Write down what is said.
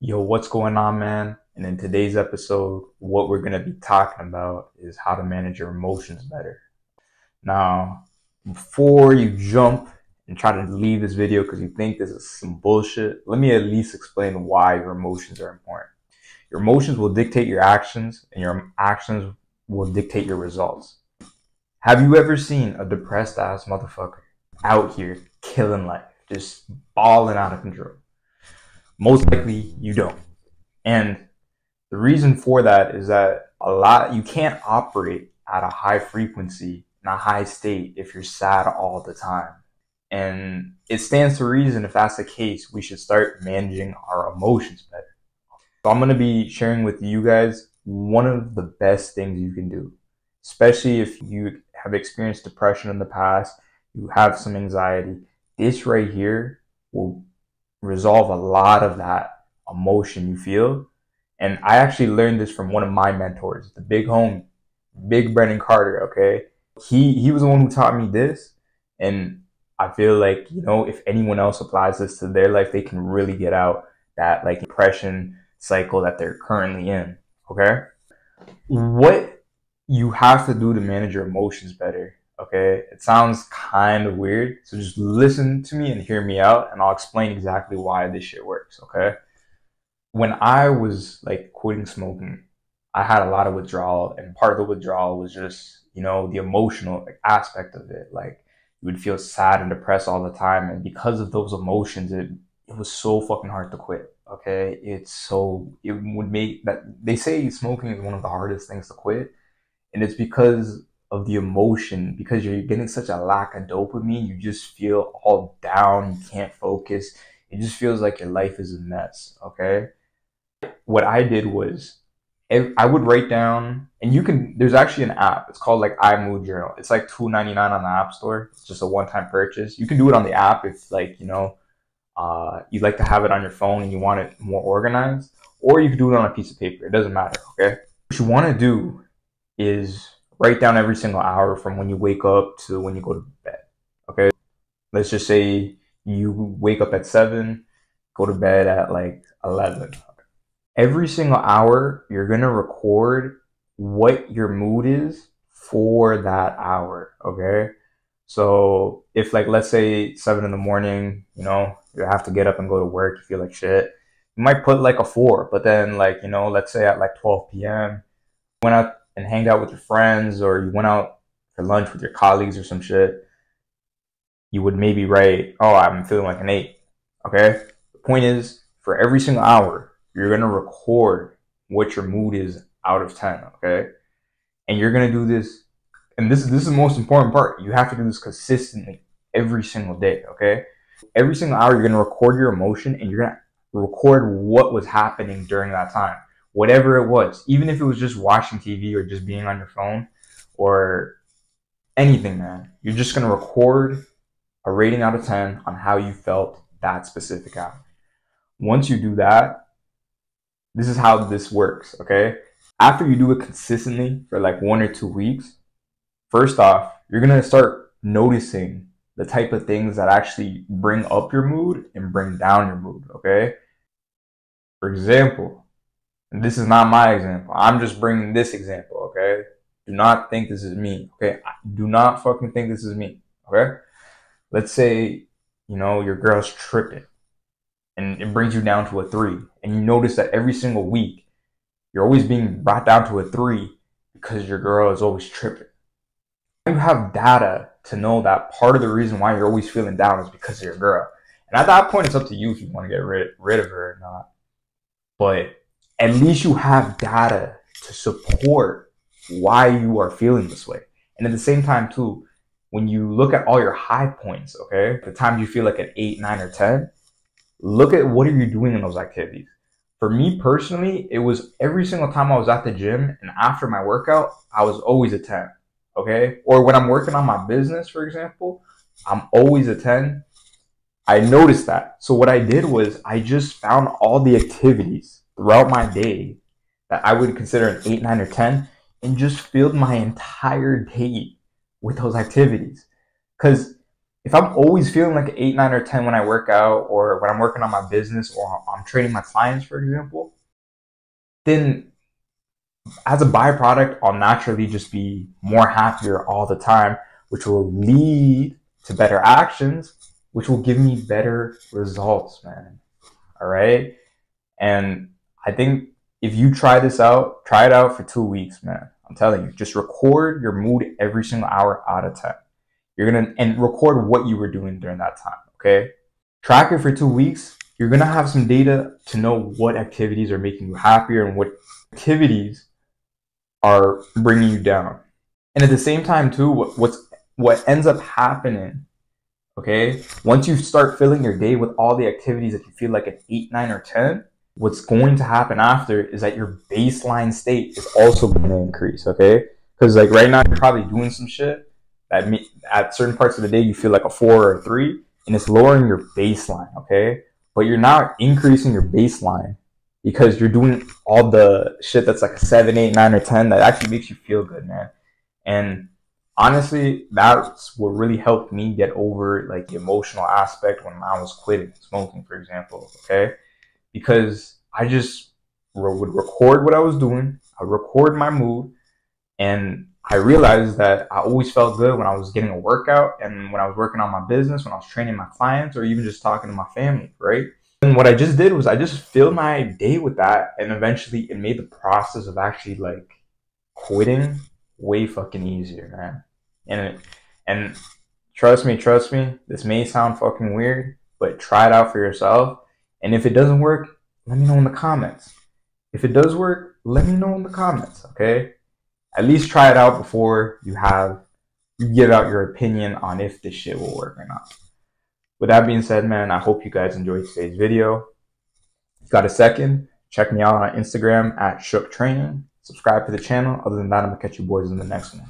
Yo, what's going on, man? And in today's episode, what we're going to be talking about is how to manage your emotions better. Now, before you jump and try to leave this video because you think this is some bullshit, let me at least explain why your emotions are important. Your emotions will dictate your actions, and your actions will dictate your results. Have you ever seen a depressed ass motherfucker out here killing life, just balling out of control? Most likely you don't. And the reason for that is that you can't operate at a high frequency in a high state if you're sad all the time. And it stands to reason, if that's the case, we should start managing our emotions better. So I'm going to be sharing with you guys one of the best things you can do, especially if you have experienced depression in the past, you have some anxiety. This right here will resolve a lot of that emotion you feel. And I actually learned this from one of my mentors, the big homie, Big Brennan Carter, okay? He was the one who taught me this. And I feel like, if anyone else applies this to their life, they can really get out that like depression cycle that they're currently in, okay? What you have to do to manage your emotions better, okay? It sounds kind of weird, so just listen to me and hear me out, and I'll explain exactly why this shit works, okay? When I was like quitting smoking, I had a lot of withdrawal, and part of the withdrawal was just, the emotional aspect of it. Like, you would feel sad and depressed all the time, and because of those emotions, it was so fucking hard to quit, okay? It would make that, they say smoking is one of the hardest things to quit, and it's because of the emotion, because you're getting such a lack of dopamine. You just feel all down, you can't focus, it just feels like your life is a mess, okay? What I did was, I would write down, and there's actually an app, it's called like iMood Journal. It's like $2.99 on the App Store. It's just a one-time purchase. You can do it on the app if like, you'd like to have it on your phone and you want it more organized, or you can do it on a piece of paper. It doesn't matter, okay? What you want to do is write down every single hour from when you wake up to when you go to bed, okay? Let's just say you wake up at 7, go to bed at like 11. Every single hour, you're going to record what your mood is for that hour, okay? So if like, let's say 7 in the morning, you have to get up and go to work, you feel like shit, you might put like a 4, but then like, let's say at like 12 p.m., you went out and hanged out with your friends, or you went out for lunch with your colleagues or some shit, you would maybe write, oh, I'm feeling like an 8, okay? The point is, for every single hour, you're going to record what your mood is out of 10, okay? And you're going to do this, and this is the most important part. You have to do this consistently every single day, okay? Every single hour, you're going to record your emotion, and you're going to record what was happening during that time. Whatever it was, even if it was just watching TV or just being on your phone or anything, man. You're just going to record a rating out of 10 on how you felt that specific hour. Once you do that, this is how this works, okay? After you do it consistently for like 1 or 2 weeks, first off, you're going to start noticing the type of things that actually bring up your mood and bring down your mood, okay? For example, and this is not my example, I'm just bringing this example, okay? Do not think this is me, okay? Do not fucking think this is me, okay? Let's say, your girl's tripping, and it brings you down to a 3, and you notice that every single week you're always being brought down to a 3 because your girl is always tripping. You have data to know that part of the reason why you're always feeling down is because of your girl. And at that point, it's up to you if you want to get rid of her or not. But at least you have data to support why you are feeling this way. And at the same time too, when you look at all your high points, okay, the times you feel like an 8, 9, or 10, look at what are you doing in those activities. For me personally, it was every single time I was at the gym and after my workout, I was always a 10, okay? Or when I'm working on my business, for example, I'm always a 10. I noticed that. So what I did was I just found all the activities throughout my day that I would consider an 8, 9, or 10, and just filled my entire day with those activities. Because if I'm always feeling like an 8, 9, or 10 when I work out, or when I'm working on my business, or I'm training my clients, for example, then as a byproduct, I'll naturally just be more happier all the time, which will lead to better actions, which will give me better results, man. All right. And I think if you try this out, try it out for 2 weeks, man. I'm telling you, just record your mood every single hour out of 10. And record what you were doing during that time. Okay. Track it for 2 weeks. You're going to have some data to know what activities are making you happier and what activities are bringing you down. And at the same time too, what ends up happening, okay, once you start filling your day with all the activities that you feel like an 8, 9, or 10, what's going to happen after is that your baseline state is also going to increase, okay? Because like right now you're probably doing some shit that at certain parts of the day you feel like a 4 or a 3, and it's lowering your baseline, okay? But you're now increasing your baseline because you're doing all the shit that's like a 7, 8, 9, or 10 that actually makes you feel good, man. And honestly, that's what really helped me get over like the emotional aspect when I was quitting smoking, for example, okay? Because I just would record what I was doing, I record my mood, and I realized that I always felt good when I was getting a workout and when I was working on my business, when I was training my clients, or even just talking to my family, right? And what I just did was I just filled my day with that, and eventually it made the process of actually like quitting way fucking easier, man. And trust me, this may sound fucking weird, but try it out for yourself. And if it doesn't work, let me know in the comments. If it does work, let me know in the comments, okay? At least try it out before you give out your opinion on if this shit will work or not. With that being said, man, I hope you guys enjoyed today's video. If you got a second, check me out on Instagram at Shook Training. Subscribe to the channel. Other than that, I'm going to catch you boys in the next one.